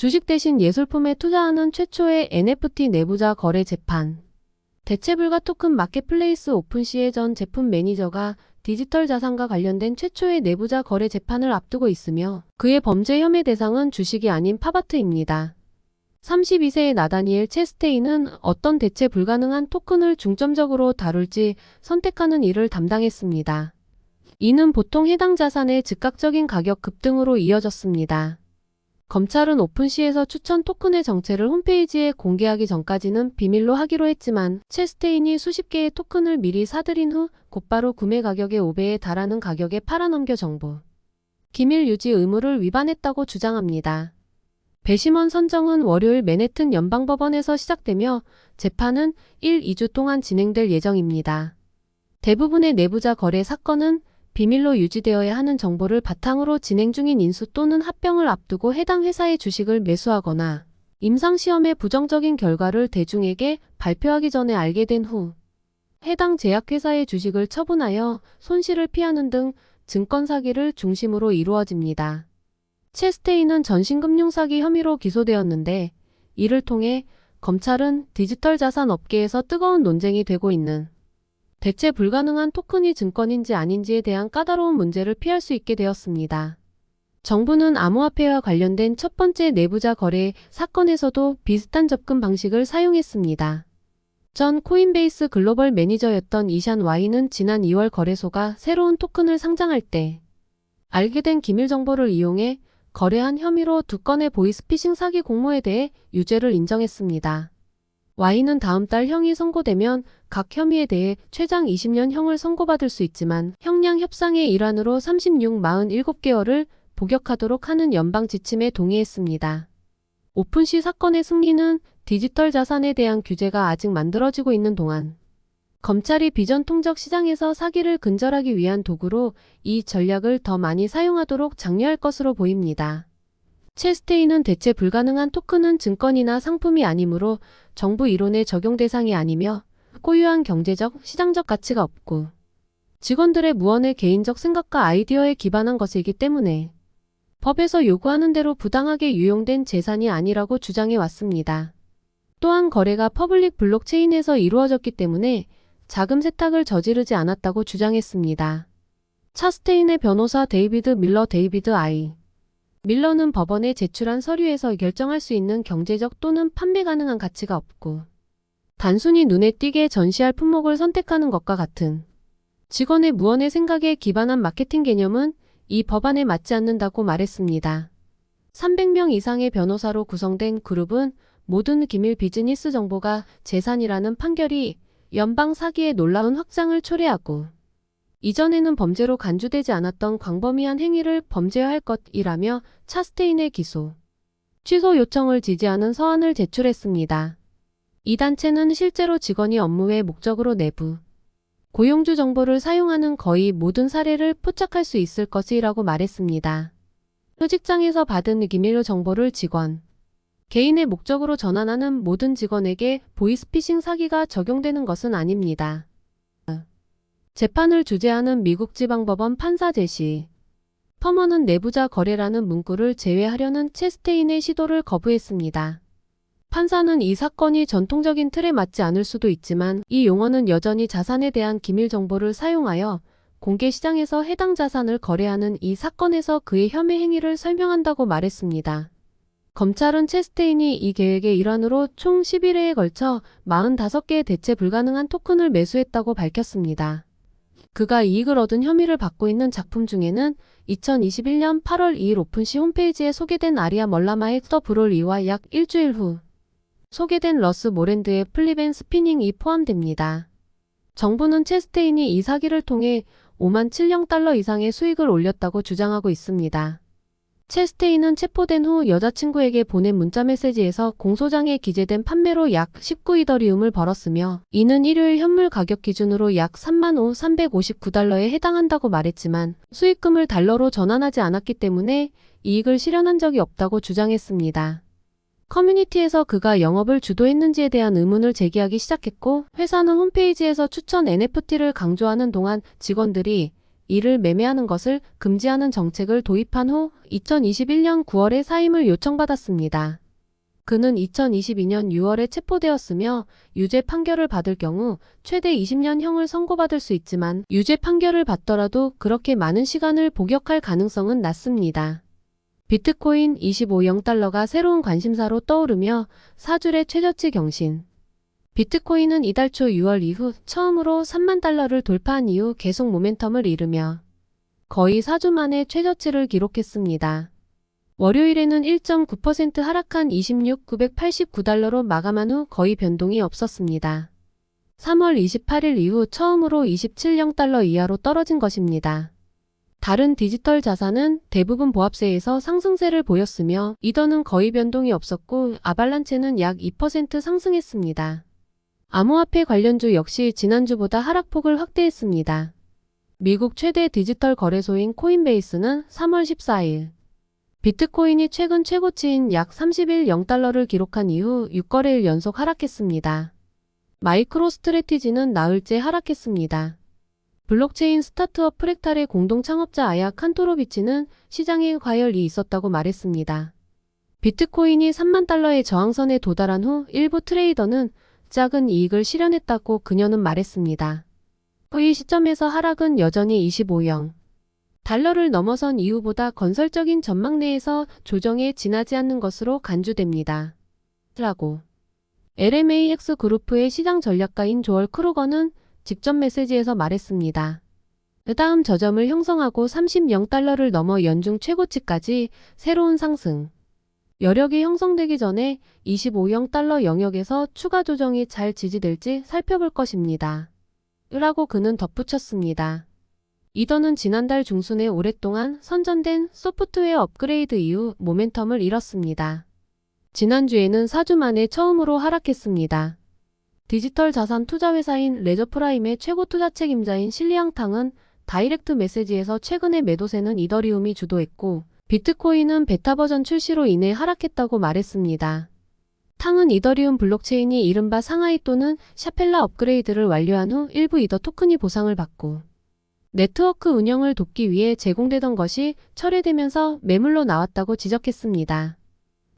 주식 대신 예술품에 투자하는 최초의 NFT 내부자 거래 재판. 대체불가 토큰 마켓플레이스 오픈시의 전 제품 매니저가 디지털 자산과 관련된 최초의 내부자 거래 재판을 앞두고 있으며 그의 범죄 혐의 대상은 주식이 아닌 팝아트입니다. 32세의 나다니엘 체스테인은 어떤 대체 불가능한 토큰을 중점적으로 다룰지 선택하는 일을 담당했습니다. 이는 보통 해당 자산의 즉각적인 가격 급등으로 이어졌습니다. 검찰은 오픈시에서 추천 토큰의 정체를 홈페이지에 공개하기 전까지는 비밀로 하기로 했지만 체스테인이 수십 개의 토큰을 미리 사들인 후 곧바로 구매 가격의 5배에 달하는 가격에 팔아넘겨 정보 기밀 유지 의무를 위반했다고 주장합니다. 배심원 선정은 월요일 맨해튼 연방법원에서 시작되며 재판은 1-2주 동안 진행될 예정입니다. 대부분의 내부자 거래 사건은 비밀로 유지되어야 하는 정보를 바탕으로 진행 중인 인수 또는 합병을 앞두고 해당 회사의 주식을 매수하거나 임상시험의 부정적인 결과를 대중에게 발표하기 전에 알게 된 후 해당 제약회사의 주식을 처분하여 손실을 피하는 등 증권 사기를 중심으로 이루어집니다. 체스테인은 전신금융 사기 혐의로 기소되었는데 이를 통해 검찰은 디지털 자산 업계에서 뜨거운 논쟁이 되고 있는 대체 불가능한 토큰이 증권인지 아닌지에 대한 까다로운 문제를 피할 수 있게 되었습니다. 정부는 암호화폐와 관련된 첫 번째 내부자 거래 사건에서도 비슷한 접근 방식을 사용했습니다. 전 코인베이스 글로벌 매니저였던 이샨 와이는 지난 2월 거래소가 새로운 토큰을 상장할 때 알게 된 기밀 정보를 이용해 거래한 혐의로 2건의 보이스피싱 사기 공모에 대해 유죄를 인정했습니다. Y는 다음 달 형이 선고되면 각 혐의에 대해 최장 20년 형을 선고받을 수 있지만 형량 협상의 일환으로 47개월을 복역하도록 하는 연방 지침에 동의했습니다. 오픈시 사건의 승리는 디지털 자산에 대한 규제가 아직 만들어지고 있는 동안 검찰이 비전통적 시장에서 사기를 근절하기 위한 도구로 이 전략을 더 많이 사용하도록 장려할 것으로 보입니다. 체스테인은 대체 불가능한 토큰은 증권이나 상품이 아니므로 정부 이론의 적용 대상이 아니며 고유한 경제적, 시장적 가치가 없고 직원들의 무언의 개인적 생각과 아이디어에 기반한 것이기 때문에 법에서 요구하는 대로 부당하게 유용된 재산이 아니라고 주장해 왔습니다. 또한 거래가 퍼블릭 블록체인에서 이루어졌기 때문에 자금 세탁을 저지르지 않았다고 주장했습니다. 차스테인의 변호사 데이비드 밀러 데이비드 I. 밀러는 법원에 제출한 서류에서 결정할 수 있는 경제적 또는 판매 가능한 가치가 없고 단순히 눈에 띄게 전시할 품목을 선택하는 것과 같은 직원의 무언의 생각에 기반한 마케팅 개념은 이 법안에 맞지 않는다고 말했습니다. 300명 이상의 변호사로 구성된 그룹은 모든 기밀 비즈니스 정보가 재산이라는 판결이 연방 사기의 놀라운 확장을 초래하고 이전에는 범죄로 간주되지 않았던 광범위한 행위를 범죄화할 것이라며 차스테인의 기소, 취소 요청을 지지하는 서한을 제출했습니다. 이 단체는 실제로 직원이 업무의 목적으로 내부, 고용주 정보를 사용하는 거의 모든 사례를 포착할 수 있을 것이라고 말했습니다. 직장에서 받은 기밀 정보를 직원, 개인의 목적으로 전환하는 모든 직원에게 보이스피싱 사기가 적용되는 것은 아닙니다. 재판을 주재하는 미국 지방법원 판사 제시 퍼머는 내부자 거래라는 문구를 제외하려는 체스테인의 시도를 거부했습니다. 판사는 이 사건이 전통적인 틀에 맞지 않을 수도 있지만 이 용어는 여전히 자산에 대한 기밀 정보를 사용하여 공개 시장에서 해당 자산을 거래하는 이 사건에서 그의 혐의 행위를 설명한다고 말했습니다. 검찰은 체스테인이 이 계획의 일환으로 총 11회에 걸쳐 45개의 대체 불가능한 토큰을 매수했다고 밝혔습니다. 그가 이익을 얻은 혐의를 받고 있는 작품 중에는 2021년 8월 2일 오픈시 홈페이지에 소개된 아리아 멀라마의 더 브롤리와 약 일주일 후 소개된 러스 모랜드의 플립 앤 스피닝이 포함됩니다. 정부는 체스테인이 이 사기를 통해 57,000달러 이상의 수익을 올렸다고 주장하고 있습니다. 체스테인은 체포된 후 여자친구에게 보낸 문자메시지에서 공소장에 기재된 판매로 약 19이더리움을 벌었으며 이는 일요일 현물 가격 기준으로 약 35,359달러에 해당한다고 말했지만 수익금을 달러로 전환하지 않았기 때문에 이익을 실현한 적이 없다고 주장했습니다. 커뮤니티에서 그가 영업을 주도했는지에 대한 의문을 제기하기 시작했고 회사는 홈페이지에서 추천 NFT를 강조하는 동안 직원들이 이를 매매하는 것을 금지하는 정책을 도입한 후 2021년 9월에 사임을 요청받았습니다. 그는 2022년 6월에 체포되었으며 유죄 판결을 받을 경우 최대 20년형을 선고받을 수 있지만 유죄 판결을 받더라도 그렇게 많은 시간을 복역할 가능성은 낮습니다. 비트코인 25.0달러가 새로운 관심사로 떠오르며 사줄의 최저치 경신. 비트코인은 이달 초 6월 이후 처음으로 3만 달러를 돌파한 이후 계속 모멘텀을 이루며 거의 4주 만에 최저치를 기록했습니다. 월요일에는 1.9% 하락한 26,989달러로 마감한 후 거의 변동이 없었습니다. 3월 28일 이후 처음으로 27.0달러 이하로 떨어진 것입니다. 다른 디지털 자산은 대부분 보합세에서 상승세를 보였으며 이더는 거의 변동이 없었고 아발란체는 약 2% 상승했습니다. 암호화폐 관련주 역시 지난주보다 하락폭을 확대했습니다. 미국 최대 디지털 거래소인 코인베이스는 3월 14일 비트코인이 최근 최고치인 약 31.0달러를 기록한 이후 6거래일 연속 하락했습니다. 마이크로스트래티지는 나흘째 하락했습니다. 블록체인 스타트업 프랙탈의 공동 창업자 아야 칸토로비치는 시장에 과열이 있었다고 말했습니다. 비트코인이 3만 달러의 저항선에 도달한 후 일부 트레이더는 작은 이익을 실현했다고 그녀는 말했습니다. 이 시점에서 하락은 여전히 25.0 달러를 넘어선 이후보다 건설적인 전망 내에서 조정에 지나지 않는 것으로 간주됩니다. 라고 LMAX 그룹의 시장 전략가인 조얼 크루거는 직접 메시지에서 말했습니다. 다음 저점을 형성하고 30.0달러를 넘어 연중 최고치까지 새로운 상승 여력이 형성되기 전에 25.0달러 영역에서 추가 조정이 잘 지지될지 살펴볼 것입니다. 라고 그는 덧붙였습니다. 이더는 지난달 중순에 오랫동안 선전된 소프트웨어 업그레이드 이후 모멘텀을 잃었습니다. 지난주에는 4주 만에 처음으로 하락했습니다. 디지털 자산 투자 회사인 레저프라임의 최고 투자 책임자인 실리앙탕은 다이렉트 메시지에서 최근의 매도세는 이더리움이 주도했고 비트코인은 베타 버전 출시로 인해 하락했다고 말했습니다. 탕은 이더리움 블록체인이 이른바 상하이 또는 샤펠라 업그레이드를 완료한 후 일부 이더 토큰이 보상을 받고 네트워크 운영을 돕기 위해 제공되던 것이 철회되면서 매물로 나왔다고 지적했습니다.